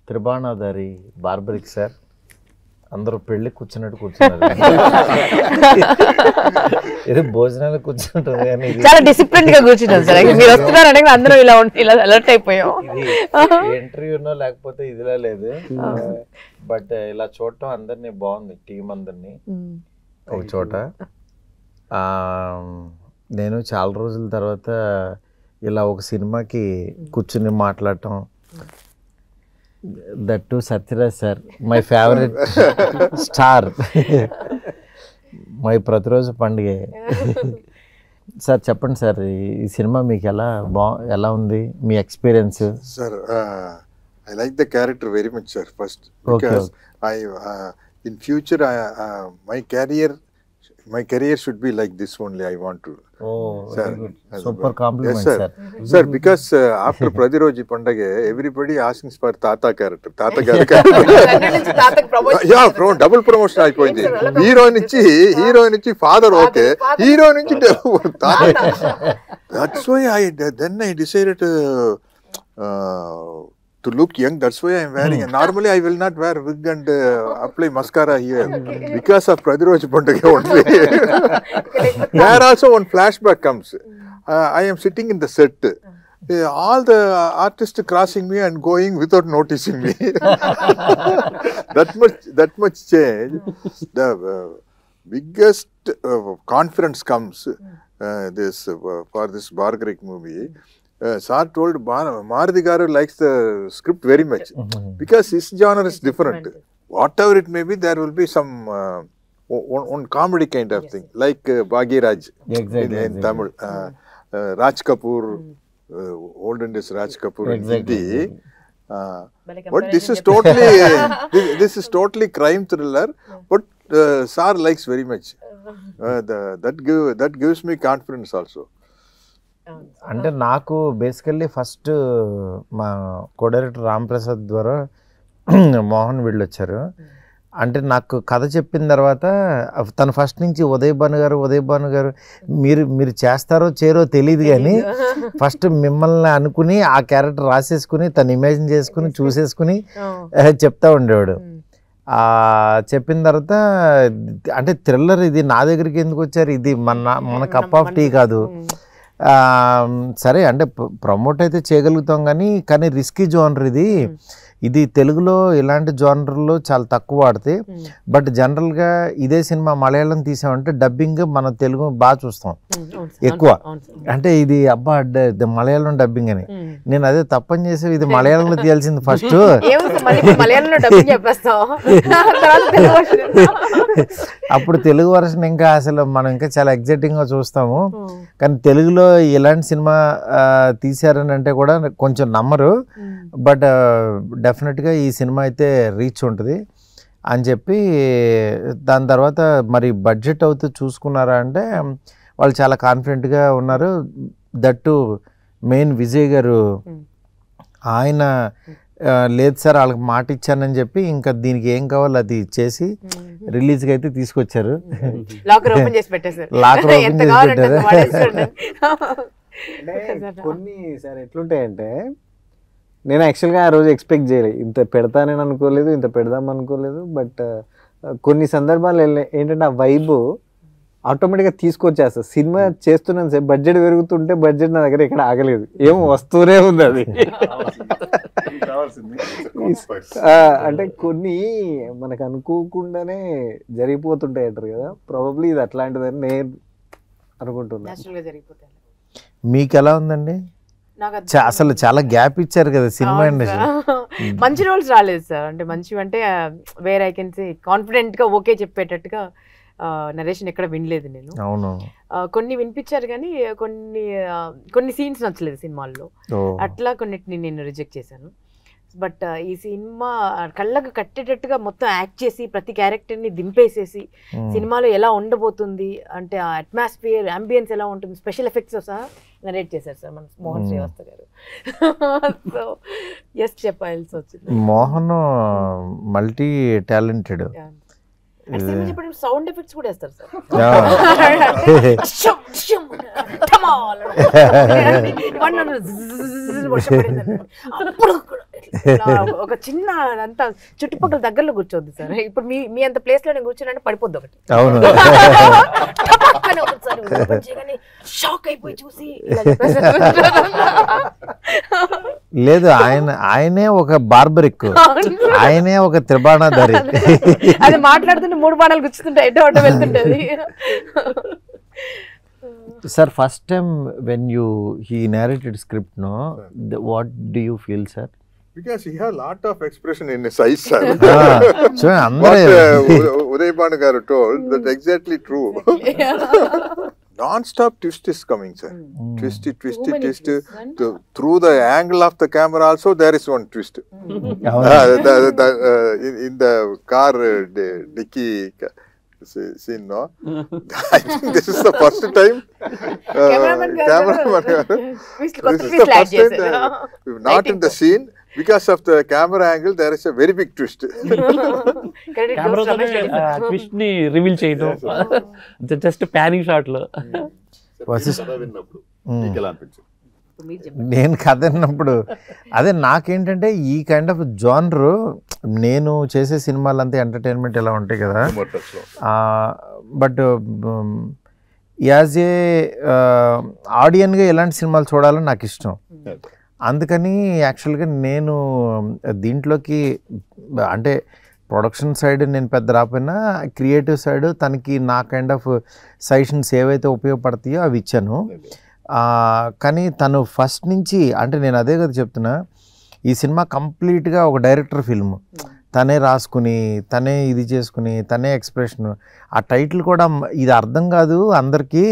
Tribanadhari barbaric sir అందరూ పెళ్లి కూర్చున్నట్టు కూర్చున్నారు. ఏదో భోజనాలు కూర్చుంటుంది కానీ చాలా డిసిప్లిన్ గా కూర్చున్నాం సార్. మీరు వస్తున్నారంటే అందరూ ఇలా అలర్ట్ అయిపోయాం. ఇంటర్వ్యూనో లేకపోతే ఇదిలా లేదు, బట్ ఇలా చూడటం అందరినీ బాగుంది, టీం అందరినీ ఒక చోట. నేను చాలా రోజుల తర్వాత ఇలా ఒక సినిమాకి కూర్చుని మాట్లాడటం, that to Sathyaraj sir, my favourite star, my ప్రతిరోజు పండుగ. సార్ చెప్పండి సార్, ఈ సినిమా మీకు ఎలా ఉంది, మీ experience? Sir I like the character very much sir. First because in future my career should be like this only. I want to. Oh, sir, super compliment, yes, sir. Sir, because after Pradiroji Pandage, everybody asking for Tata character. Tata character. Yeah, double promotion అయిపోయింది. Hero నుంచి father okay, hero నుంచి తాత. That's why I decided to look young. That's why I am wearing. Normally I will not wear wig and apply mascara here because of Pradiroj Pandage only. There also one flashback comes. I am sitting in the set. All the artists crossing me and going without noticing me. that much change. The biggest confidence comes for this Barbarik movie. Sir told Maruti Garu likes the script very much because his genre is different. Whatever it may be, there will be some one comedy kind of thing, like Bhagiraj in Tamil, Raj Kapoor, olden days Raj Kapoor in Hindi. But this is totally crime thriller. But Sir likes very much. That gives me confidence also. అంటే నాకు basically first మా co-director Ram Prasad ద్వారా మోహన్ వీళ్ళు వచ్చారు. అంటే నాకు కథ చెప్పిన తర్వాత తను ఫస్ట్ నుంచి ఉదయ్ భాను గారు మీరు చేస్తారో చేయరో తెలియదు కానీ ఫస్ట్ మిమ్మల్ని అనుకుని ఆ క్యారెక్టర్ రాసేసుకుని తను ఇమాజిన్ చేసుకుని చూసేసుకుని చెప్తా ఉండేవాడు. చెప్పిన తర్వాత అంటే థ్రిల్లర్ ఇది, నా దగ్గరికి ఎందుకు వచ్చారు, ఇది మన కప్ ఆఫ్ టీ కాదు. సరే అంటే ప్రమోట్ అయితే చేయగలుగుతాం కానీ రిస్కీ జోనర్ ఇది తెలుగులో ఇలాంటి జోనర్లో చాలా తక్కువ వాడితే. బట్ జనరల్గా ఇదే సినిమా మలయాళం తీసామంటే డబ్బింగ్ మన తెలుగు బాగా చూస్తాం ఎక్కువ. అంటే ఇది అబ్బా మలయాళం డబ్బింగ్ అని, నేను అదే తప్పని చేసే ఇది మలయాళంలో తీయాల్సింది ఫస్ట్. అప్పుడు తెలుగు వర్షన్ ఇంకా అసలు మనం ఇంకా చాలా ఎగ్జైటింగ్గా చూస్తాము. కానీ తెలుగులో ఇలాంటి సినిమా తీశారని అంటే కూడా కొంచెం నమ్మరు. బట్ డెఫినెట్గా ఈ సినిమా అయితే రీచ్ ఉంటుంది అని చెప్పి దాని తర్వాత మరి బడ్జెట్ అవుతూ చూసుకున్నారా అంటే వాళ్ళు చాలా కాన్ఫిడెంట్గా ఉన్నారు. దట్టు మెయిన్ విజయ్ గారు ఆయన లేదు సార్ వాళ్ళకి మాట ఇచ్చానని చెప్పి ఇంకా దీనికి ఏం కావాలో అది చేసి రిలీజ్కి అయితే తీసుకొచ్చారు. లాకర్ ఓపెన్ చేసి పెట్టారు. కొన్ని సార్ ఎట్లుంటాయంటే నేను యాక్చువల్గా ఆ రోజు ఎక్స్పెక్ట్ చేయలేదు, ఇంత పెడతానని అనుకోలేదు, ఇంత పెడదాం అనుకోలేదు. బట్ కొన్ని సందర్భాలు ఏంటంటే ఆ వైబ్ ఆటోమేటిక్గా తీసుకొచ్చేస్తా. సినిమా చేస్తున్నాను సార్, బడ్జెట్ పెరుగుతుంటే బడ్జెట్ నా దగ్గర ఇక్కడ ఆగలేదు, ఏమో వస్తూనే ఉంది అది. అంటే కొన్ని మనకు అనుకోకుండానే జరిగిపోతుంటాయి అంటారు కదా, ప్రాబబ్లీ ఇది అట్లాంటిదని నేను అనుకుంటున్నాను. మీకు ఎలా ఉందండి? అసలు చాలా గ్యాప్ ఇచ్చారు కదా సినిమా ఇండస్ట్రీ. మంచి రోల్స్ రాలేదు సార్, అంటే మంచివి అంటే where I can say confident గా ఓకే చెప్పేటట్టుగా నరేషన్ ఎక్కడ వినలేదు నేను. అవును, కొన్ని వినిపించారు కానీ కొన్ని సీన్స్ నచ్చలేదు సినిమాల్లో, అట్లా కొన్నిటిని నేను రిజెక్ట్ చేశాను. బట్ ఈ సినిమా కళ్ళకు కట్టేటట్టుగా మొత్తం యాక్ట్ చేసి ప్రతి క్యారెక్టర్ని దింపేసేసి సినిమాలో ఎలా ఉండబోతుంది అంటే ఆ అట్మాస్ఫియర్ అంబియన్స్ ఎలా ఉంటుంది స్పెషల్ ఎఫెక్ట్స్ సహా నరేట్ చేశారు సార్ మన మోహన్ శ్రీవాస్తవ్ గారు. సో ఎస్ చెప్పాల్సి వచ్చింది. Mohan multi talented. Sound effects కూడా వేస్తారు సార్. ఒక చిన్న అంతా చుట్టుపక్కల దగ్గరలో కూర్చోద్దు సార్. ఇప్పుడు మీ అంత ప్లేస్ లో నేను కూర్చున్నాను పడిపోద్ది ఒకటి. అవును. షాక్ అయిపోయి చూసి లేదు, ఆయనే ఒక బార్బరిక్, ఆయనే ఒక త్రిబాణాధారి. అది మాట్లాడుతుంటే 3 బాణాలు గుచ్చుతుంటాయి, ఎటో అటో వెళ్తుంటది. Sir first time when he narrated script, no, what do you feel, sir? Because he had lot of expression in his eyes, sir. So What Uday Banu garu told, that's exactly true. Non-stop twist is coming, sir. Twisty, through the angle of the camera also there is one twist. In the car dicky scene, no? I think this is the first time. Cameraman garu. This is the first time. Not in the scene. Because of the camera angle, there is a very big twist. Twist ని reveal చేయడం just panning shot లో. నేను కథ విన్నప్పుడు అదే నాకేంటంటే ఈ kind of genre, నేను చేసే సినిమాలు అంతా ఎంటర్టైన్మెంట్ ఇలా ఉంటాయి కదా, బట్ యాజ్ ఏ ఆడియన్గా ఎలాంటి సినిమాలు చూడాలని నాకు ఇష్టం. అందుకని యాక్చువల్గా నేను దీంట్లోకి అంటే ప్రొడక్షన్ సైడ్ నేను పెద్ద రాకపోయినా క్రియేటివ్ సైడ్ తనకి నా కైండ్ ఆఫ్ సజెషన్స్ ఏవైతే ఉపయోగపడతాయో అవి ఇచ్చాను. కానీ తను ఫస్ట్ నుంచి అంటే నేను అదే కదా చెప్తున్నా, ఈ సినిమా కంప్లీట్గా ఒక డైరెక్టర్ ఫిల్మ్, తనే రాసుకుని తనే ఇది చేసుకుని తనే ఎక్స్ప్రెషన్. ఆ టైటిల్ కూడా ఇది అర్థం కాదు అందరికీ,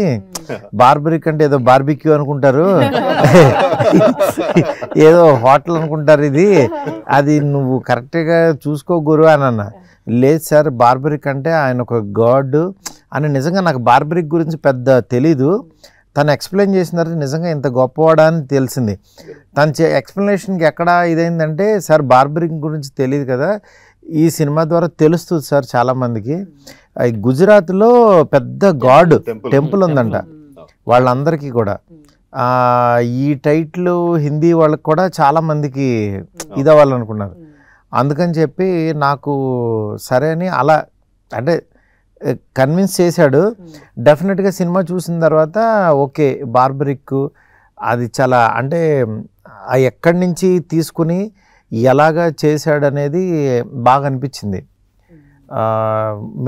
బార్బరిక్ అంటే ఏదో బార్బిక్యూ అనుకుంటారు, ఏదో హోటల్ అనుకుంటారు, అది నువ్వు కరెక్ట్గా చూసుకో గురు అని అన్న. లేదు సార్, బార్బరిక్ అంటే ఆయన ఒక గాడ్ అని. నిజంగా నాకు బార్బరిక్ గురించి పెద్ద తెలీదు, తను ఎక్స్ప్లెయిన్ చేసిన తర్వాత నిజంగా ఇంత గొప్పవాడా అని తెలిసింది. తను ఎక్స్ప్లెనేషన్కి ఎక్కడ ఇదైందంటే, సార్ బార్బరిక్ గురించి తెలియదు కదా, ఈ సినిమా ద్వారా తెలుస్తుంది సార్ చాలామందికి. గుజరాత్లో పెద్ద గాడ్ టెంపుల్ ఉందంట వాళ్ళందరికీ కూడా. ఈ టైటిల్ హిందీ వాళ్ళకి కూడా చాలామందికి ఇది అవ్వాలనుకున్నారు. అందుకని చెప్పి నాకు సరే అని అలా అంటే కన్విన్స్ చేశాడు. డెఫినెట్గా సినిమా చూసిన తర్వాత ఓకే, బార్బరిక్ అది చాలా అంటే ఎక్కడి నుంచి తీసుకుని ఎలాగా చేశాడనేది బాగా అనిపించింది.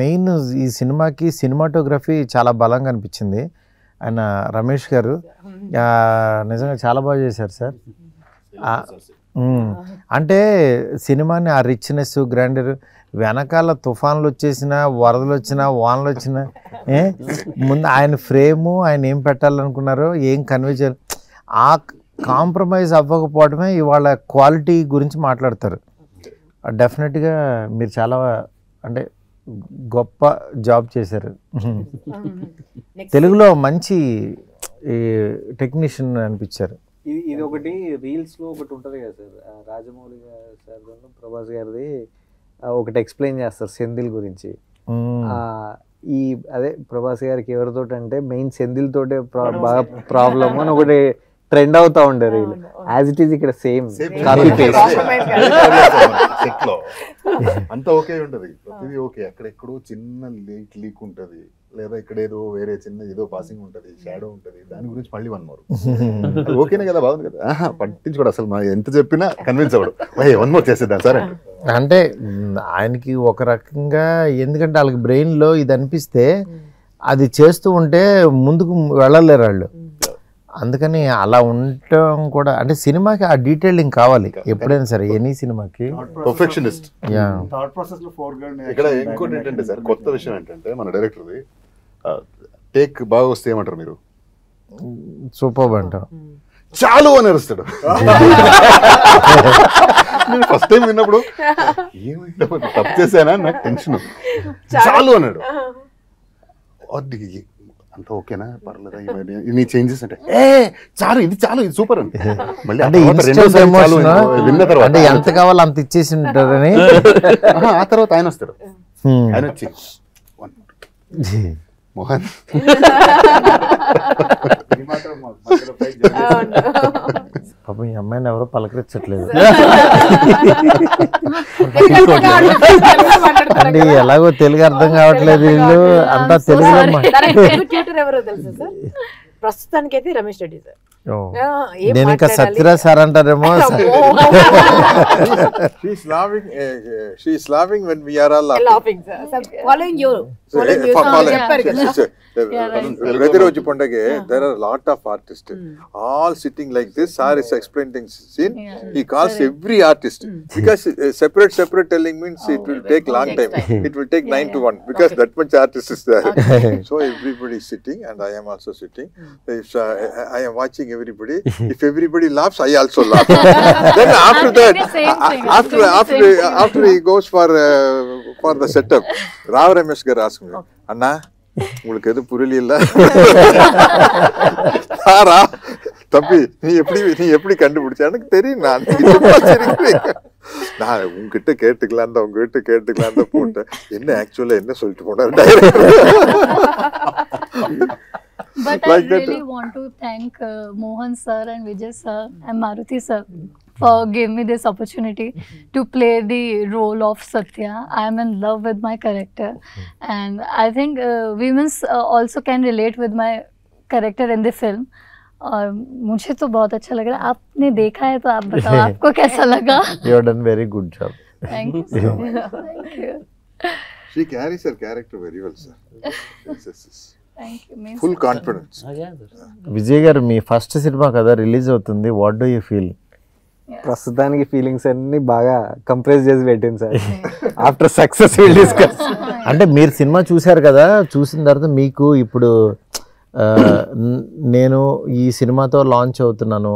మెయిన్ ఈ సినిమాకి సినిమాటోగ్రఫీ చాలా బలంగా అనిపించింది. ఆయన రమేష్ గారు నిజంగా చాలా బాగా చేశారు సార్. అంటే సినిమాని ఆ రిచ్నెస్, గ్రాండర్, వెనకాల తుఫాన్లు వచ్చేసినా, వరదలు వచ్చినా, వానలు వచ్చినా ముందు ఆయన ఫ్రేము, ఆయన ఏం పెట్టాలనుకున్నారో, ఏం కన్వే చేయాలి, ఆ కాంప్రమైజ్ అవ్వకపోవడమే ఇవాళ క్వాలిటీ గురించి మాట్లాడతారు. డెఫినెట్గా మీరు చాలా అంటే గొప్ప జాబ్ చేశారు. తెలుగులో మంచి టెక్నీషియన్ అనిపించారు. ఇది ఒకటి రీల్స్లో ఒకటి ఉంటుంది కదా సార్, రాజమౌళి సార్ ప్రభాస్ గారిది ఒకటి ఎక్స్ప్లెయిన్ చేస్తారు సెంధిల్ గురించి. ఈ అదే ప్రభాస్ గారికి ఎవరితో అంటే మెయిన్ సెంధిల్ తోటే బాగా ప్రాబ్లమ్ అని ఒకటి ట్రెండ్ అవుతా ఉండే రీల్. యాజ్ ఇట్ ఈస్ ఇక్కడ సేమ్ కాపీ పేస్ట్. అంతా ఓకే ఉంటది, ప్రతిదీ ఓకే. అక్కడెక్కడో చిన్న లీక్ ఉంటది, లేదా ఇక్కడ ఏదో వేరే చిన్న ఏదో పాసింగ్ ఉంటది, షాడో ఉంటది, దాని గురించి మళ్ళీ 1 more. ఓకేనే కదా, బాగుంది కదా, పట్టించుకోడు అసలు. మా ఎంత చెప్పినా కన్విన్స్ అవ్వడు, 1 more చేసేద్దాం సార్ అంటే ఆయనకి ఒక రకంగా, ఎందుకంటే వాళ్ళకి బ్రెయిన్లో ఇది అనిపిస్తే అది చేస్తూ ఉంటే ముందుకు వెళ్ళలేరు వాళ్ళు. అందుకని అలా ఉండటం కూడా అంటే సినిమాకి ఆ డీటెయిలింగ్ కావాలి ఎప్పుడైనా సరే, ఎనీ సినిమాకి పర్ఫెక్షనిస్ట్. ఇక్కడ ఇంకోటి ఏంటంటే సార్, కొత్త విషయం ఏంటంటే మన డైరెక్టర్ది టేక్ బాగా వస్తే ఏమంటారు మీరు? సూపర్ అంటాం, చాలు అని అరుస్తాడు. నేను ఫస్ట్ టైం విన్నప్పుడు ఏమైంది, తప్పు చేశానా నాకు టెన్షన్. చాలు అన్నాడు. అంత ఓకేనా, పర్లేదా, నీ చేంజెస్ అంటే చాలు, ఇది చాలు, ఇది సూపర్ అని. మళ్ళీ అంటే విన్న తర్వాత అంటే ఎంత కావాలో అంత ఇచ్చేసి ఉంటారని. ఆ తర్వాత ఆయన వస్తాడు, ఆయన వచ్చి మోహన్ పాపం ఈ అమ్మాయిని ఎవరో పలకరించట్లేదు. అంటే ఎలాగో తెలుగు అర్థం కావట్లేదు, వీళ్ళు అంతా తెలుగులో ట్యూటర్ ఎవరో తెలుసా సార్? ప్రస్తుతానికి అయితే రమేష్ రెడ్డి సార్. నేను ఇంకా సత్యరాజ్ సార్ అంటారేమో. She's laughing when we are all laughing sir. Following you చెప్పారు కదా. ప్రతిరోజు పండగే there are a lot of artists all sitting like this. Sir is explaining scene, he calls every artist because separate telling means it will take long time, it will take 9 to 1 because that much artist is there. So everybody is sitting and I am also sitting. If I am watching everybody, if everybody laughs I also laugh. Then after that after he goes for the setup, Rao Ramesh gar ask me, Anna உங்களுக்கு எது புரியல சாரா தம்பி நீ எப்படி கண்டுபிடிச்ச? எனக்கு தெரியும், நான் உங்ககிட்ட கேட்டுக்கலாம் தான் போட்டேன். என்ன ஆக்சுவலா என்ன சொல்லிட்டு போனாரு director. But I really want to thank Mohan sir and Vijay sir and Maruti sir for giving me this opportunity to play the role of Satya. I am in love with my character and I think women also can relate with my character in the film. और मुझे तो बहुत अच्छा लग रहा है. आपने देखा है तो आप बताओ आपको कैसा लगा? You have done very good job. Thank you so much. Thank you. She carries her character very well, sir. Yes. Thank you. Means Full confidence. Vijay గారు మీ ఫస్ట్ సినిమా కదా రిలీజ్ అవుతుంది, వాట్ డూ యూ ఫీల్? ప్రస్తుతానికి feelings అన్ని బాగా compress చేసి పెట్టింది sir. After success will discuss. అంటే మీరు సినిమా చూశారు కదా, చూసిన తర్వాత మీకు ఇప్పుడు నేను ఈ సినిమాతో లాంచ్ అవుతున్నాను,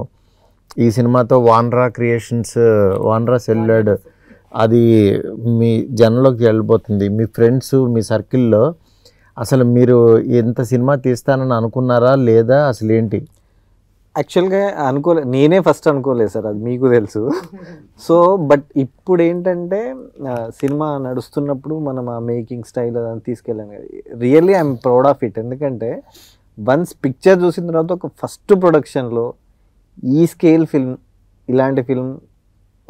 ఈ సినిమాతో వాన్రా క్రియేషన్స్, వాన్రా సెల్యులాయిడ్ అది మీ జనంలోకి వెళ్ళిపోతుంది, మీ ఫ్రెండ్స్ మీ సర్కిల్లో అసలు మీరు ఎంత సినిమా తీస్తానని అనుకున్నారా లేదా అసలు ఏంటి? యాక్చువల్గా నేనే ఫస్ట్ అనుకోలేదు సార్, అది మీకు తెలుసు. సో బట్ ఇప్పుడు ఏంటంటే సినిమా నడుస్తున్నప్పుడు మనం ఆ మేకింగ్ స్టైల్ అదంతా తీసుకెళ్ళాను. Really I'm proud of it. ఎందుకంటే వన్స్ పిక్చర్ చూసిన తర్వాత ఒక ఫస్ట్ ప్రొడక్షన్లో ఈ స్కేల్ ఫిల్మ్, ఇలాంటి ఫిల్మ్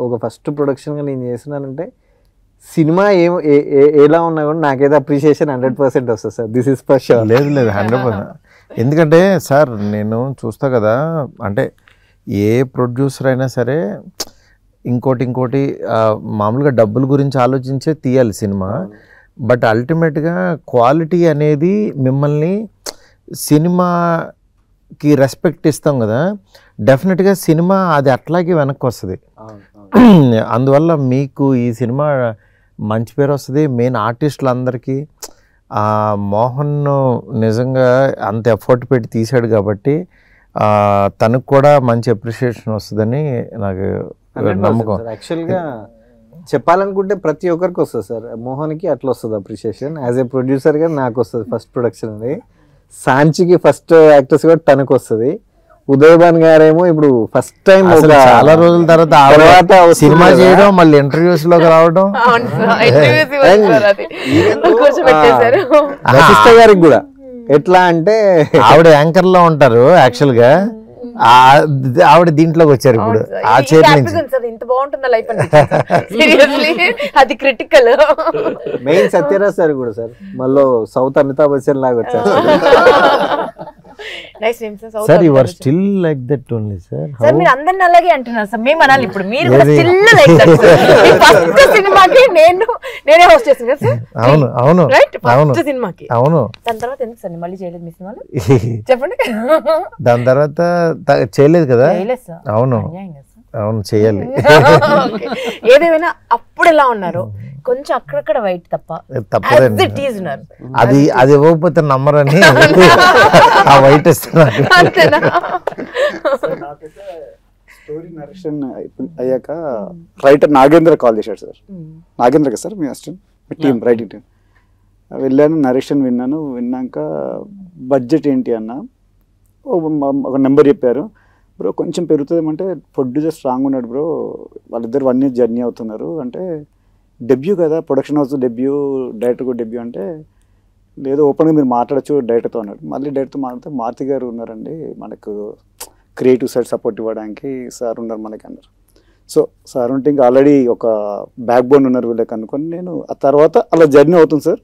ఒక ఫస్ట్ ప్రొడక్షన్గా నేను చేస్తున్నానంటే సినిమా ఎలా ఉన్నా కూడా నాకైతే అప్రిషియేషన్ 100% వస్తుంది sir. This is for sure. లేదు 100%. ఎందుకంటే సార్ నేను చూస్తా కదా, అంటే ఏ ప్రొడ్యూసర్ అయినా సరే ఇంకోటి మామూలుగా డబ్బుల గురించి ఆలోచించే తీయాలి సినిమా. బట్ అల్టిమేట్గా క్వాలిటీ అనేది మిమ్మల్ని సినిమాకి రెస్పెక్ట్ ఇస్తాం కదా, డెఫినెట్గా సినిమా అది అట్లాగే వెనక్కి వస్తుంది. అందువల్ల మీకు ఈ సినిమా మంచి పేరు వస్తుంది. మెయిన్ ఆర్టిస్టులందరికీ మోహన్ నిజంగా అంత ఎఫర్ట్ పెట్టి తీశాడు కాబట్టి తనకు కూడా మంచి అప్రిషియేషన్ వస్తుందని నాకు నమ్మకం. యాక్చువల్గా చెప్పాలనుకుంటే ప్రతి ఒక్కరికి వస్తుంది సార్. మోహన్కి అట్లా వస్తుంది అప్రిషియేషన్. యాజ్ ఏ ప్రొడ్యూసర్గా నాకు వస్తుంది ఫస్ట్ ప్రొడక్షన్ అది. సాంచికి ఫస్ట్ యాక్టర్స్ కూడా తనకు వస్తుంది. ఉదయభాన్ గారేమో ఇప్పుడు ఫస్ట్ టైం చాలా రోజుల తర్వాత సినిమా చేయడం, మళ్ళీ ఇంటర్వ్యూస్ లోకి రావడం. వశిష్ఠ గారికి కూడా ఎట్లా అంటే ఆవిడ యాంకర్ లో ఉంటారు యాక్చువల్ గా, ఆవిడ దీంట్లోకి వచ్చారు ఇప్పుడు ఆ చైర్ నుంచి. ఇంత బాగుంటుందా లైఫ్ సీరియస్లీ, అది క్రిటికల్. మెయిన్ సత్యరాజ్ సార్ కూడా సార్ మళ్ళీ సౌత్ అమితాబ్ బచ్చన్ లాగా వచ్చారు. Nice name sir. Sir you are still like that only sir. Sir మీరు అందరిని అలాగే అంటున్నారు సార్, మేము అనాలి ఇప్పుడు. మీరు కూడా still like that sir. First సినిమాకి నేనే హోస్ట్ చేశాను కదా సార్. అవును రైట్, ఫస్ట్ సినిమాకి. అవును. దాని తర్వాత ఎందుకు సార్ మళ్ళీ చేయలేదు మీ సినిమాలో చెప్పండి? దాని తర్వాత చేయలేదు కదా. అవును చేయాలి. ఏదేమైనా అప్పుడు ఎలా ఉన్నారు, కొంచెం అక్కడక్కడ వైట్ తప్పదండి. అది ఇవ్వకపోతే నమ్మరని ఆ వైట్ ఇస్తున్నారు. స్టోరీ నరేషన్ అయ్యాక రైటర్ నాగేంద్ర కాల్ చేశాడు సార్. నాగేంద్ర కదా సార్ మీ అసిస్టెంట్, మీ టీం రైటింగ్ టీం. వెళ్ళాను, నరేషన్ విన్నాక బడ్జెట్ ఏంటి అన్న, ఒక నెంబర్ చెప్పారు. బ్రో కొంచెం పెరుగుతుందేమంటే ప్రొడ్యూసర్ స్ట్రాంగ్ ఉన్నాడు బ్రో, వాళ్ళిద్దరు 1 year జర్నీ అవుతున్నారు అంటే డెబ్యూ కదా, ప్రొడక్షన్ హౌస్ డెబ్యూ, డైరెక్టర్ కూడా డెబ్యూ అంటే లేదు ఓపెన్గా మీరు మాట్లాడచ్చు డైరెక్టర్తో అన్నాడు. మళ్ళీ డైరెక్టర్తో మాట్లాడితే మారుతి గారు ఉన్నారండి మనకు క్రియేటివ్ సైడ్ సపోర్ట్ ఇవ్వడానికి, సార్ ఉన్నారు మనకి అన్నారు. సో సార్ ఉంటే ఇంకా ఆల్రెడీ ఒక బ్యాక్ బోన్ ఉన్నారు వీళ్ళకి అనుకొని నేను ఆ తర్వాత అలా జర్నీ అవుతుంది సార్.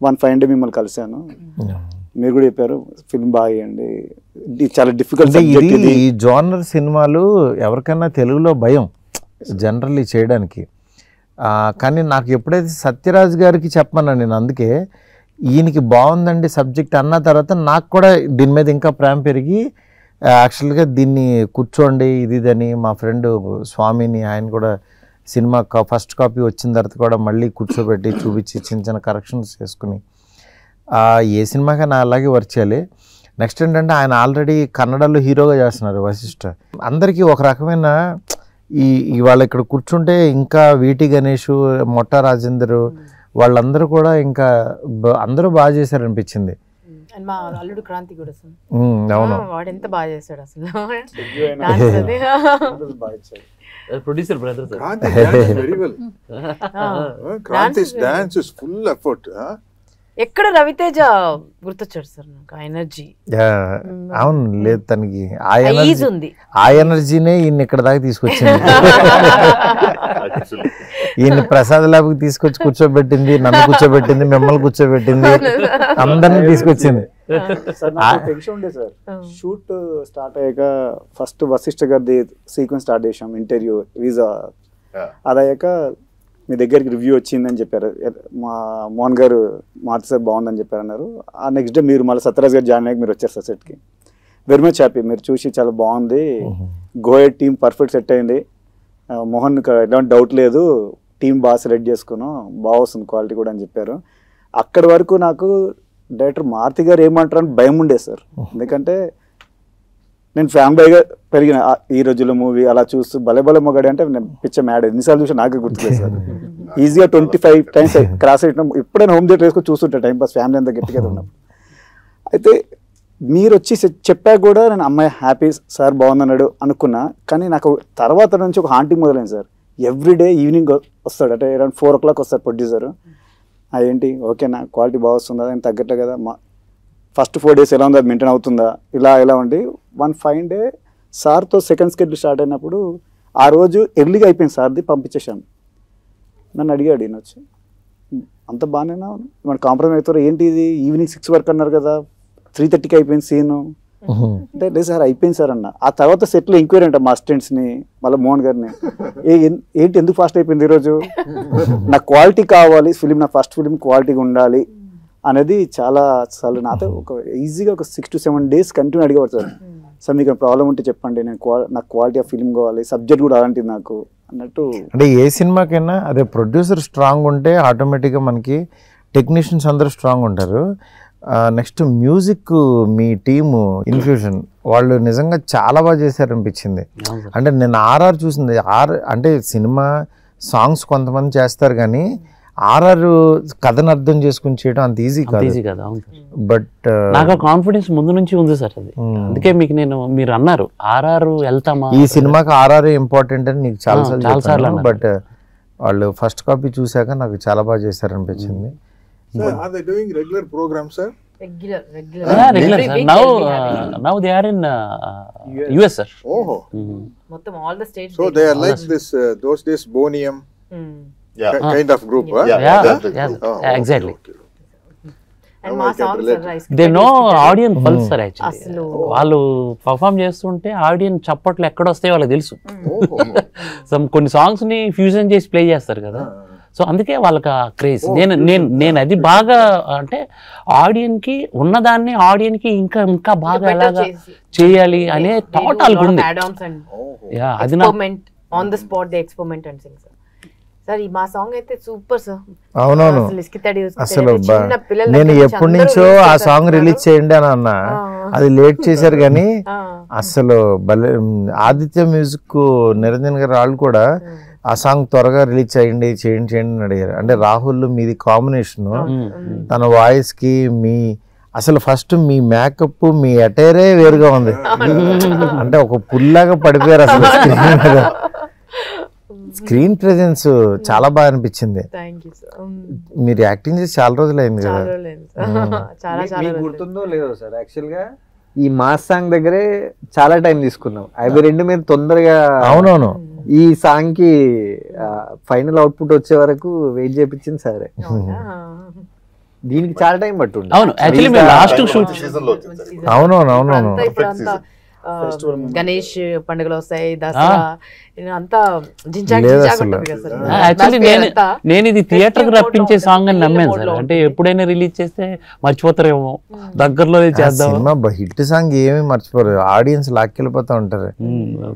1 ఫైవ్ డే మిమ్మల్ని కలిశాను, మీరు కూడా చెప్పారు ఫిల్మ్ బాగా చేయండి, ఇది చాలా డిఫికల్ట్ సబ్జెక్ట్ ఇది. ఈ జోనర్ సినిమాలు ఎవరికైనా తెలుగులో భయం జనరల్లీ చేయడానికి. కానీ నాకు ఎప్పుడైతే సత్యరాజ్ గారికి చెప్పమన్నాను నేను, అందుకే ఈయనకి బాగుందండి సబ్జెక్ట్ అన్న తర్వాత నాకు కూడా దీని మీద ఇంకా ప్రేమ పెరిగి యాక్చువల్గా దీన్ని కూర్చోండి ఇదని మా ఫ్రెండ్ స్వామిని, ఆయన కూడా సినిమా ఫస్ట్ కాపీ వచ్చిన తర్వాత కూడా మళ్ళీ కూర్చోబెట్టి చూపించి చిన్న చిన్న కరెక్షన్స్ చేసుకుని ఏ సినిమాకైనా అలాగే వర్క్ చేయాలి. నెక్స్ట్ ఏంటంటే ఆయన ఆల్రెడీ కన్నడలో హీరోగా చేస్తున్నారు వశిష్ఠ. అందరికీ ఒక రకమైన ఇవాళ ఇక్కడ కూర్చుంటే ఇంకా వీటి గణేష్, మొట్ట రాజేందర్ వాళ్ళందరూ కూడా ఇంకా అందరూ బాగా చేశారనిపించింది. మా అల్లుడు క్రాంతి కూడా అవును, వాడు ఎంత బాగా చేస్తాడు అసలు. ప్రొడ్యూసర్ బ్రదర్ ఎక్కడ రవితేజ గుర్తొచ్చాడు సార్ నాకు, ఎనర్జీ. అవును, లేదు తనకి ఉంది, ఆ ఎనర్జీనే ఈయన ఇక్కడ దాకా తీసుకొచ్చింది. ఈయన ప్రసాద్ ల్యాబ్కి తీసుకొచ్చి కూర్చోబెట్టింది, నన్ను కూర్చోబెట్టింది, మిమ్మల్ని కూర్చోబెట్టింది, అందరినీ తీసుకొచ్చింది. టెన్షన్ ఉండే సార్, షూట్ స్టార్ట్ అయ్యాక ఫస్ట్ వశిష్ఠ గారిది సీక్వెన్స్ స్టార్ట్ చేసాం, ఇంటర్వ్యూ వీసా. అదయ్యాక మీ దగ్గరికి రివ్యూ వచ్చిందని చెప్పారు, మా మోహన్ గారు మారుతి సార్ బాగుందని చెప్పారు అన్నారు. ఆ నెక్స్ట్ డే మీరు మళ్ళీ సత్యరాజ్ గారు జాయిన్ అయ్యాక మీరు వచ్చారు సార్ సెట్కి. వెరీ మచ్ హ్యాపీ, మీరు చూసి చాలా బాగుంది, గోయట్ టీం పర్ఫెక్ట్ సెట్ అయింది, మోహన్ ఎలాంటి డౌట్ లేదు, టీం బాగా సెలెక్ట్ చేసుకున్నాం, బాగా వస్తుంది క్వాలిటీ కూడా అని చెప్పారు. అక్కడి వరకు నాకు డైరెక్టర్ మారుతి గారు ఏమంటారు అని భయం ఉండే సార్. ఎందుకంటే నేను ఫ్యామిలీగా పెరిగిన ఈ రోజుల్లో మూవీ అలా చూస్తూ భలే మొగాడి అంటే నేను పిచ్చ మ్యాడ్ ఎన్నిసార్లు చూసి నాకే గుర్తులేదు సార్. ఈజీగా 25 times క్రాస్ అయినాం. ఎప్పుడైనా హోమ్ థియేటర్ వేసుకొని చూస్తుంటా టైం పాస్, ఫ్యామిలీ అంతా గట్టిగా ఉన్నప్పుడు. అయితే మీరు వచ్చి చెప్పాక కూడా నేను అమ్మాయి హ్యాపీ సార్ బాగుందన్నాడు అనుకున్నా. కానీ నాకు తర్వాత నుంచి ఒక హాంటింగ్ మొదలైంది సార్. ఎవ్రీడే ఈవినింగ్ వస్తాడు, అంటే అరౌండ్ 4 o'clock వస్తాడు ప్రొడ్యూసర్. ఏంటి ఓకేనా, క్వాలిటీ బాగా వస్తుందా, దానికి తగ్గట్టే కదా, ఫస్ట్ 4 days ఎలా ఉందో అది మెయింటైన్ అవుతుందా, ఇలా ఉండి 1 fine day సార్తో సెకండ్ స్కెడ్యూల్ స్టార్ట్ అయినప్పుడు ఆ రోజు ఎర్లీగా అయిపోయింది సార్ది, పంపించేశాను. నన్ను అడిగాడు ఈయన వచ్చి, అంత బాగానేనా మన కాంప్రమైజ్ అవుతారు ఏంటి, ఇది ఈవినింగ్ 6 వరకు అన్నారు కదా, 3:30కి అయిపోయింది సీను అంటే. లేదు సార్ అయిపోయింది సార్ అన్న. ఆ తర్వాత సెట్లో ఎంక్వైరీ అంట మా అసిస్టెంట్స్ని, మళ్ళీ మోహన్ గారిని, ఏంటి ఎందుకు ఫాస్ట్ అయిపోయింది ఈరోజు, నాకు క్వాలిటీ కావాలి, ఫిలిం నా ఫస్ట్ ఫిలిం క్వాలిటీగా ఉండాలి అనేది చాలా అసలు నాతో ఒక ఈజీగా ఒక 6 to 7 days కంటిన్యూ అడిగేవాడు సార్. సార్ మీకు ప్రాబ్లం ఉంటే చెప్పండి, నాకు క్వాలిటీ ఆఫ్ ఫిలిం కావాలి, సబ్జెక్ట్ కూడా అలాంటిది నాకు అన్నట్టు. అంటే ఏ సినిమాకైనా అదే ప్రొడ్యూసర్ స్ట్రాంగ్ ఉంటే ఆటోమేటిక్గా మనకి టెక్నీషియన్స్ అందరూ స్ట్రాంగ్ ఉంటారు. నెక్స్ట్ మ్యూజిక్ మీ టీము ఇన్ఫ్యూషన్ వాళ్ళు నిజంగా చాలా బాగా చేశారనిపించింది. అంటే నేను ఆర్ఆర్ చూసింది, అంటే సినిమా సాంగ్స్ కొంతమంది చేస్తారు కానీ ఆర్ఆర్ కథను అర్థం చేసుకుని చేయడం అంత ఈజీ కాదు. బట్ నాకు కాన్ఫిడెన్స్ ముందు నుంచి ఉంది సార్, అది అందుకే మీకు మీరు అన్నారు ఆర్ఆర్ వెళ్తామా, ఈ సినిమాకి ఆర్ఆర్ ఇంపార్టెంట్ అని నీకు చాలా సార్లు. బట్ వాళ్ళు ఫస్ట్ కాపీ చూసాక నాకు చాలా బాగా చేశారనిపించింది. Regular program sir, regular sir. Now they are in US sir. మొత్తం all the states. So they are like this those days Bonium kind of group. Exactly. And మా songs are nice. They know audience pulse sir actually. వాళ్ళు perform చేస్తుంటే audience చప్పట్లు ఎక్కడ వస్తాయో వాళ్ళకి తెలుసు. కొన్ని సాంగ్స్ ని ఫ్యూజన్ చేసి ప్లే చేస్తారు కదా, సో అందుకే వాళ్ళకి క్రేజ్. నేను అది బాగా అంటే ఆడియన్స్ కి ఉన్నదాన్ని ఆడియన్స్ కి ఇంకా బాగా ఎలాగా చేయాలి అనే థాట్ వాళ్ళకి ఉంది. అది on the spot they experiment and Singh sir. Sir ఈ మా సాంగ్ అయితే సూపర్ సార్. అవునవును, అసలు నేను ఎప్పటి నుంచో ఆ సాంగ్ రిలీజ్ చేయండి అని అన్నా, అది లేట్ చేశారు కానీ అసలు ఆదిత్య మ్యూజిక్ నిరంజన్ గారు వాళ్ళు కూడా ఆ సాంగ్ త్వరగా రిలీజ్ చేయండి అని అడిగారు. అంటే రాహుల్ మీది కాంబినేషన్, తన వాయిస్ కి మీ అసలు ఫస్ట్ మీ మేకప్ మీ అటైరే వేరుగా ఉంది. అంటే ఒక పుల్లాగా పడిపోయారు అసలు. స్క్రీన్ ప్రెజెన్స్ చాలా బాగా అనిపించింది. Thank you sir. మీరు యాక్టింగ్ చేసి చాలా రోజులు అయింది కదా. చాలా రోజులైంది సార్. చాలా చాలా మీకు రోజులు. గుర్తుందో లేదో సార్, యాక్చువల్గా ఈ మాస్ సాంగ్ దగ్గరే చాలా టైం తీసుకున్నాం. అవి రెండు మీద తొందరగా అవునవును. ఈ సాంగ్ కి ఫైనల్ అవుట్పుట్ వచ్చే వరకు వెయిట్ చేయించింది సరే. అవునా? దీనికి చాలా టైం పట్టుండే. అవును, యాక్చువల్లీ మేము లాస్ట్ షూట్ సీజన్ లో వచ్చింది సార్. అవునవును అవునవును. అంతా ఇప్పుడు అంతా గణేష్ పండుగలు వస్తాయి, దసరా అంతా జింజాక్ లేదు జింజాక్ అసలు. ఉంటుంది కదా సార్. యాక్చువల్లీ అంతా నేను ఇది థియేటర్కి festive రప్పించే mode సాంగ్ అని లో నమ్మాను ఉంటుంది. సార్. అంటే ఎప్పుడైనా రిలీజ్ చేస్తే మర్చిపోతారేమో, దగ్గరలోనే చేద్దాం. సినిమా హిట్ సాంగ్ ఏమీ మర్చిపోరు, ఆడియన్స్ లాక్కెళ్ళిపోతా ఉంటారు.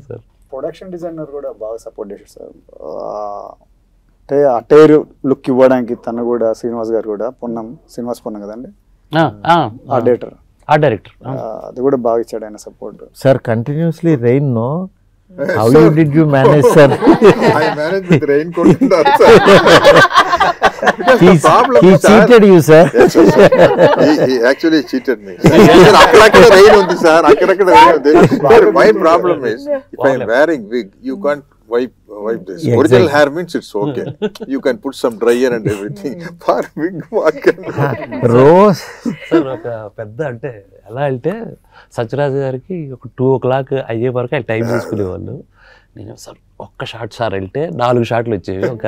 సార్ ప్రొడక్షన్ డిజైనర్ కూడా బాగా సపోర్ట్ చేశారు సార్. అంటే అటైర్ లుక్ ఇవ్వడానికి తను కూడా, శ్రీనివాస్ గారు కూడా, శ్రీనివాస్ పొన్నం కదండి ఆ డైరెక్టర్, ఆ డైరెక్టర్ అది కూడా బాగా ఇచ్చాడు ఆయన support. Sir continuously rain no, how you did you manage sir? I manage with raincoat and all, sir. Because the problem He is, sir, cheated you, sir. yes, sir. He actually cheated me. Sir, అక్కడక్కడ rain ఉంది sir, అక్కడక్కడ rain ఉంది. Sir, my problem is, if I am wearing wig, you can't wipe this. Yeah, Original exactly. hair means it's okay. You can put some dryer and everything. For wig, what can rose sir ఒక పెద్ద అంటే ఎలా అంటే సత్యరాజు గారికి ఒక 2 o'clock అయ్యే వరకు ఆయన టైం తీసుకునేవాళ్ళు. నేను సార్ ఒక్క షాట్ సార్ వెళ్తే 4 షాట్లు వచ్చేవి, ఒక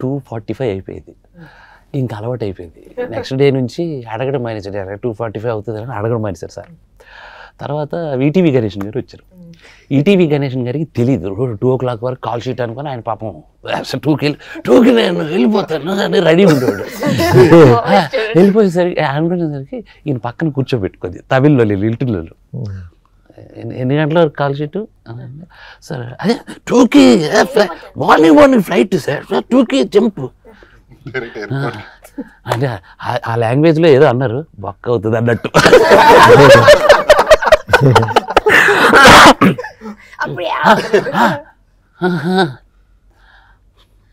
2:45 అయిపోయేది. ఇంకా అలవాటు అయిపోయింది. నెక్స్ట్ డే నుంచి అడగడం మానేసాడు, 2:45 అవుతుంది అని అడగడం మానేశారు సార్. తర్వాత ఈటీవీ గణేషన్ గారు వచ్చారు. ఈటీవీ గణేషన్ గారికి తెలియదు 2 o'clock వరకు కాల్ షీట్ అనుకుని ఆయన పాపం 2కి నేను వెళ్ళిపోతాను అని రెడీ ఉండేవాడు. వెళ్ళిపోయేసరికి అనుకునేసరికి ఈయన పక్కన కూర్చోబెట్టుకుంది తమిళ్లో లిల్టుల్లో. ఎన్ని గంటల వరకు కాల్ షీట్ సార్? అదే 2కి మార్నింగ్ ఫ్లైట్ సార్, 2కి జంప్ అంటే ఆ లాంగ్వేజ్లో ఏదో అన్నారు, బొక్క అవుతుంది అన్నట్టు.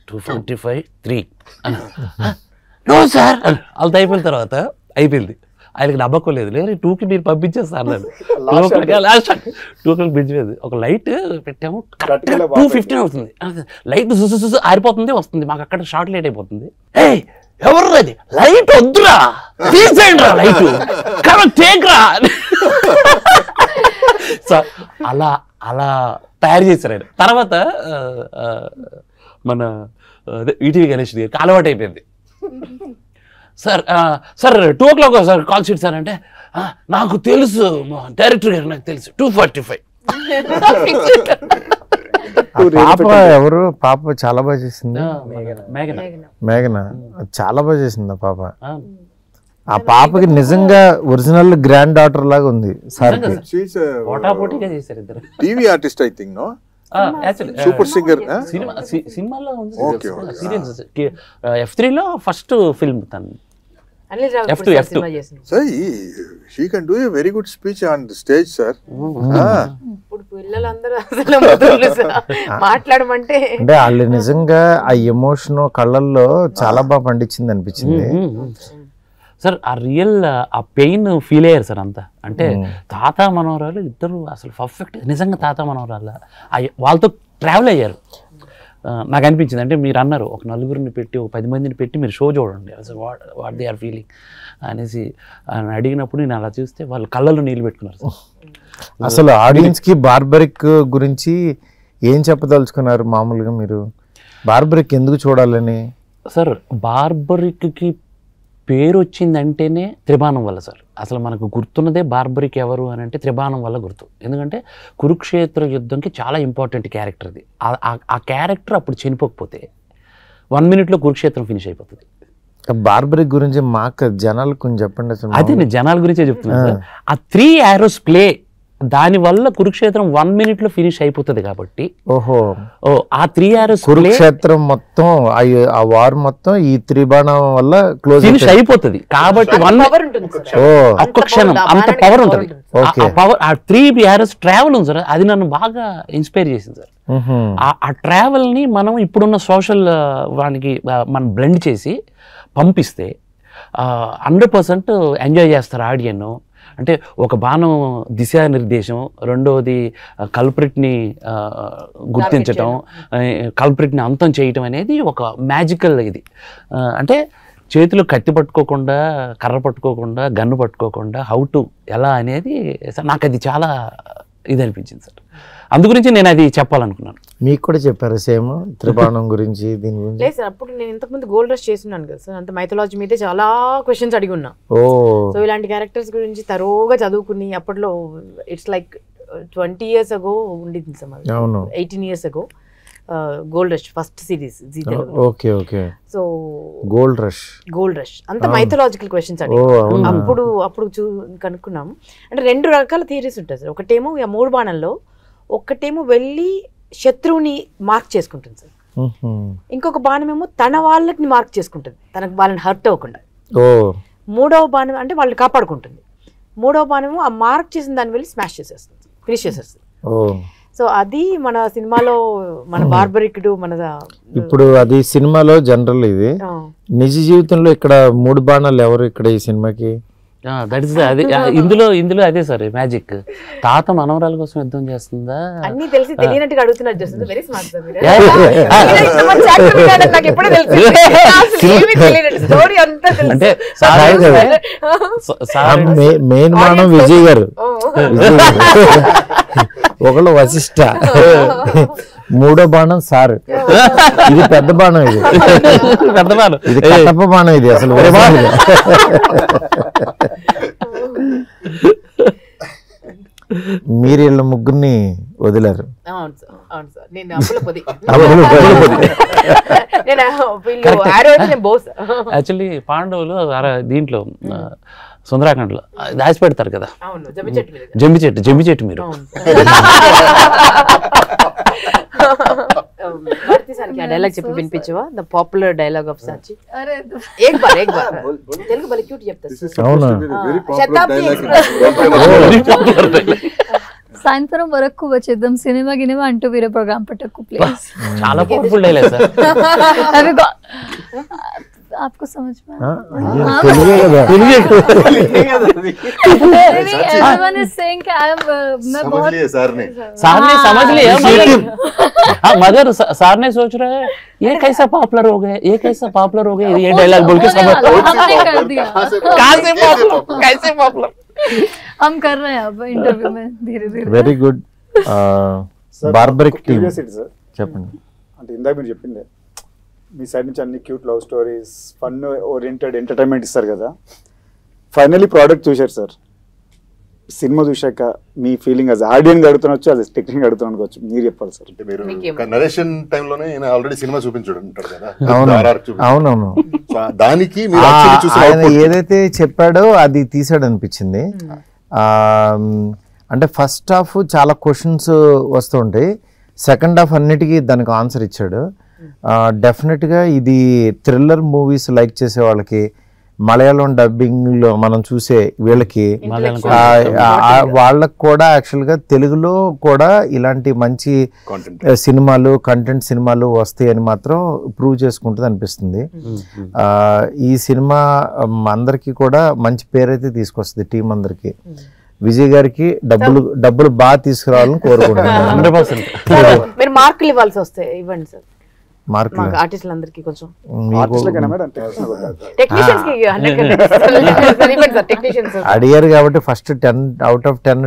2:45 3 నో సార్ వాళ్ళతో అయిపోయిన తర్వాత అయిపోయింది. ఆయనకి నమ్మకం లేదు, లేదు 2కి మీరు పంపించేస్తా అన్నాడు. 2 o'clock పిలిచిపోయింది. ఒక లైట్ పెట్టాము, 2:15 అవుతుంది. లైట్ చూసి ఆరిపోతుంది, వస్తుంది, మాకు అక్కడ షార్ట్ లేట్ అయిపోతుంది. ఏయ్ ఎవరు అది లైట్ వద్దురా, తీసేయండి రా లైట్, టేక్రా. సో అలా తయారు చేశారు ఆయన. తర్వాత మన ఈటీవీ గణేష్ గారికి అలవాటు అయిపోయింది. Sir 2 o'clock sir call sheet sir అంటే, నాకు తెలుసు డైరెక్టర్ గారు, నాకు తెలుసు 2:45. పాప ఎవరు? పాప చాలా బాగా చేసింది, మేఘన చాలా బాగా చేసింది ఆ పాప. ఆ పాపకి నిజంగా ఒరిజినల్ గ్రాండ్ డాటర్ లాగా ఉంది సార్. She's a పోటాపోటీగా చేశారు ఇద్దరు. TV artist, I think, no? Super singer. సినిమాలో Okay, సీరియల్స్ F3లో ఫస్ట్ ఫిల్మ్ తను. అనిల్ రావు F2. సినిమా చేసింది. Sir, she can do a very good speech on the stage, sir. ఇప్పుడు పిల్లలందరూ అసలు మొదలు సార్ మాట్లాడమంటే అంటే వాళ్ళు నిజంగా ఆ ఎమోషన్ కళ్ళల్లో చాలా బాగా పండించింది అనిపించింది. సార్ ఆ రియల్ ఆ పెయిన్ ఫీల్ అయ్యారు సార్ అంతా. అంటే తాత మనవరాలు ఇద్దరు అసలు పర్ఫెక్ట్, నిజంగా తాత మనవరాలు వాళ్ళతో ట్రావెల్ అయ్యారు. నాకు అనిపించింది, అంటే మీరు అన్నారు ఒక 4 పెట్టి, ఒక 10 మందిని పెట్టి మీరు షో చూడండి, అసలు వాట్ దే ఆర్ ఫీలింగ్ అనేసి అడిగినప్పుడు నేను అలా చూస్తే వాళ్ళు కళ్ళల్లో నీళ్ళు పెట్టుకున్నారు సార్. అసలు ఆడియన్స్ కి బార్బరిక్ గురించి ఏం చెప్పదలుచుకున్నారు? మామూలుగా మీరు బార్బరిక్ ఎందుకు చూడాలని? సార్ బార్బరిక్కి పేరు వచ్చిందంటేనే త్రిబాణం వల్ల సార్. అసలు మనకు గుర్తున్నదే బార్బరిక్ ఎవరు అని అంటే త్రిబాణం వల్ల గుర్తు. ఎందుకంటే కురుక్షేత్ర యుద్ధంకి చాలా ఇంపార్టెంట్ క్యారెక్టర్ అది. ఆ క్యారెక్టర్ అప్పుడు చనిపోకపోతే 1 minute కురుక్షేత్రం ఫినిష్ అయిపోతుంది. బార్బరిక్ గురించి మాకు జనాలు కొంచెం చెప్పండి అసలు. అదే నేను జనాల గురించే చెప్తున్నాను సార్. ఆ 3 arrows ప్లే దాని వల్ల కురుక్షేత్రం 1 minute ఫినిష్ అయిపోతుంది కాబట్టి. ఓహో, ఆ 3 arrows కురుక్షేత్రం మొత్తం ఆ వార్ మొత్తం ఈ త్రిబాణం వల్ల క్లోజ్ ఫినిష్ అయిపోతుంది కాబట్టి పవర్ ఉంటుంది సార్. ఒక్క క్షణం అంత పవర్ ఉంటుంది. ఆ పవర్ ఆ 3 arrows ట్రావెల్ ఉంది సార్, అది నన్ను బాగా ఇన్స్పైర్ చేసింది సార్. ఆ ట్రావెల్ ని మనం ఇప్పుడున్న సోషల్ వానికి మనం బ్లెండ్ చేసి పంపిస్తే 100% ఎంజాయ్ చేస్తారు ఆడియన్. అంటే ఒక బాణం దిశానిర్దేశం, రెండవది కల్ప్రిట్ని గుర్తించటం, కల్ప్రిట్ని అంతం చేయటం అనేది ఒక మ్యాజికల్ ఇది. అంటే చేతులు కత్తి పట్టుకోకుండా, కర్ర పట్టుకోకుండా, గన్ను పట్టుకోకుండా ఎలా అనేది నాకు అది చాలా ఇది అనిపించింది సార్. అందుగురించి నేను అది చెప్పాలనుకున్నాను. మీకు కూడా చెప్పారు సేమ్ త్రిబాణం గురించి, దీని గురించి? లేదు సార్, అప్పుడు నేను ఇంతకుముందు గోల్డ్ రష్ చేస్తున్నాను కదా సార్, అంత మైథాలజీ మీదే చాలా క్వశ్చన్స్ అడిగి ఉన్నా. సో ఇలాంటి క్యారెక్టర్స్ గురించి తరోగా చదువుకుని, అప్పట్లో ఇట్స్ లైక్ 20 years ago ఉండింది sir, 18 years ago gold rush first series Zee తెలుగులో. Okay okay. So gold rush అంత మైథలాజికల్ క్వశ్చన్స్ అడిగి అప్పుడు కనుక్కున్నాము. అంటే 2 రకాల థియరీస్ ఉంటాయి సార్. ఒకటేమో 3 బాణంలో, ఒకటేమో వెళ్ళి శత్రువుని మార్క్ చేసుకుంటుంది సార్, ఇంకొక బాణం ఏమో తన వాళ్ళని మార్క్ చేసుకుంటుంది, తనకు వాళ్ళని హర్ట్ అవ్వకుండా. మూడవ బాణం అంటే వాళ్ళని కాపాడుకుంటుంది. మూడవ బాణము ఆ మార్క్ చేసిన దాన్ని వెళ్ళి స్మాష్ చేసేస్తుంది, ఫినిష్ చేసేస్తుంది. సో అది మన సినిమాలో మన బార్బరిక్డు మన ఇప్పుడు అది సినిమాలో జనరల్, ఇది నిజ జీవితంలో ఇక్కడ 3 బాణాలు ఎవరు ఇక్కడ ఈ సినిమాకి? దట్ ఇస్ అదే ఇందులో అదే సార్ మ్యాజిక్. తాత మనవరాల కోసం యుద్ధం చేస్తుందా అన్ని తెలిసి తెలియనట్టుగా అడుగుతున్నారు. జస్ట్ వెరీ స్మార్ట్ సార్ మీరు. అంటే మెయిన్ బాణం విజయ్ గారు, ఒకళ్ళు వశిష్ట, మూడో బాణం సార్, ఇది పెద్ద బాణం, ఇది కట్టప్ప బాణం, ఇది అసలు మీరు వీళ్ళ ముగ్గురిని వదిలారు. యాక్చువల్లీ పాండవులు దీంట్లో సుందరాఖండ్లో దాచి పెడతారు కదా జమ్మి చెట్టు మీరు. డైలాగ్ చెప్పి వినిపించవా? ద పాపులర్ డైలాగ్ ఆఫ్ సాచి. తెలుగు బలి క్యూట్ సాయంత్రం వరకు వచ్చేద్దాం సినిమా గినిమా అంటూ వేరే ప్రోగ్రామ్ పట్టకు ప్లీజ్. చాలా పవర్ఫుల్ డైలాగ్ సార్. आपको समझ में everyone is saying कि मैं बहुत सर ने समझ लिया मगर सर ने सोच रहा है ये कैसा पॉपुलर हो गए, ये कैसा पॉपुलर हो गए, ये डायलॉग बोल के समझ हमने कर दिया. कैसे पॉपुलर हम कर रहे हैं अब इंटरव्यू में धीरे धीरे. Very good. బార్బరిక్ టీమ్ చెప్పండి. అంటే ఇందాక మీరు చెప్పింది మీ సైడ్ నుంచి అన్ని cute love stories, fun oriented entertainment ఇస్తారు కదా. ఫైనలీ ప్రోడక్ట్ చూశారు సార్, సినిమా చూశాక మీ ఫీలింగ్ అది ఆడియన్స్ అడుగుతున్నచ్చు, అది టెక్నిక్ అడుగుతున్నచ్చు, మీరు చెప్పాలి సార్. అంటే మీరు నరేషన్ టైంలోనే ఆల్రెడీ సినిమా చూపించాడు ఉంటాడు కదా. అవునవును, దానికి ఆయన ఏదైతే చెప్పాడో అది తీసాడు అనిపించింది. అంటే ఫస్ట్ హాఫ్ చాలా క్వశ్చన్స్ వస్తుంటాయి, సెకండ్ హాఫ్ అన్నిటికీ దానికి ఆన్సర్ ఇచ్చాడు. డెఫినెట్గా ఇది థ్రిల్లర్ మూవీస్ లైక్ చేసే వాళ్ళకి, మలయాళం డబ్బింగ్లో మనం చూసే వీళ్ళకి, వాళ్ళకు కూడా యాక్చువల్గా తెలుగులో కూడా ఇలాంటి మంచి సినిమాలు, కంటెంట్ సినిమాలు వస్తాయి అని మాత్రం ప్రూవ్ చేసుకుంటుంది అనిపిస్తుంది. ఈ సినిమా అందరికీ కూడా మంచి పేరైతే తీసుకొస్తుంది టీం అందరికి. విజయ్ గారికి డబ్బులు బాగా తీసుకురావాలని కోరుకుంటున్నాను. 100% మార్కులు ఇవ్వాల్సి వస్తాయి, ఇవ్వండి సార్. ఆర్టిస్టులందరికీ కొంచెం అడిగారు కాబట్టి ఫస్ట్ 10 out of 10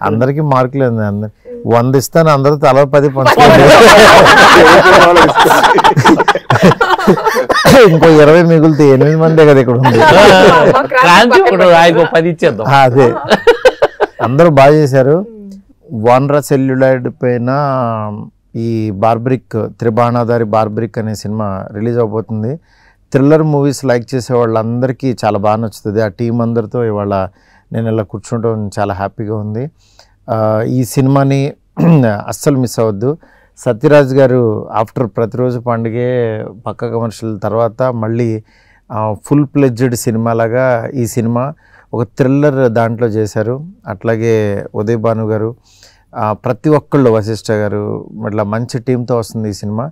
అందరికి మార్కులు 100 ఇస్తాను, అందరూ తల 10 పంచుకోండి, ఇంకో 20 మిగులుతాయి. 8 మందే కదా ఇక్కడ ఉంది. అదే అందరూ బాగా చేశారు. వానరా సెల్యులాయిడ్ పైన ఈ బార్బరిక్, త్రిబాణాధారి బార్బరిక్ అనే సినిమా రిలీజ్ అవబోతుంది. థ్రిల్లర్ మూవీస్ లైక్ చేసే వాళ్ళందరికీ చాలా బాగా నచ్చుతుంది. ఆ టీం అందరితో ఇవాళ నేను ఇలా కూర్చుంటాం చాలా హ్యాపీగా ఉంది. ఈ సినిమాని అస్సలు మిస్ అవ్వద్దు. సత్యరాజ్ గారు ఆఫ్టర్ ప్రతిరోజు పండుగే పక్క కమర్షియల్ తర్వాత మళ్ళీ ఫుల్ ప్లెడ్జ్డ్ సినిమాలాగా ఈ సినిమా ఒక థ్రిల్లర్ దాంట్లో చేశారు. అట్లాగే ఉదయ్ భాను గారు, ప్రతి ఒక్కళ్ళు, వశిష్ఠ గారు, ఇట్లా మంచి టీంతో వస్తుంది ఈ సినిమా.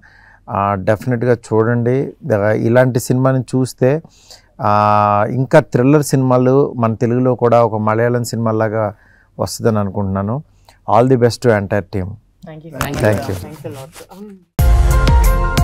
డెఫినెట్గా చూడండి. ఇలాంటి సినిమాని చూస్తే ఇంకా థ్రిల్లర్ సినిమాలు మన తెలుగులో కూడా ఒక మలయాళం సినిమాలాగా వస్తుందని అనుకుంటున్నాను. All the best to entire team. Thank you. Thank you. Thanks a lot.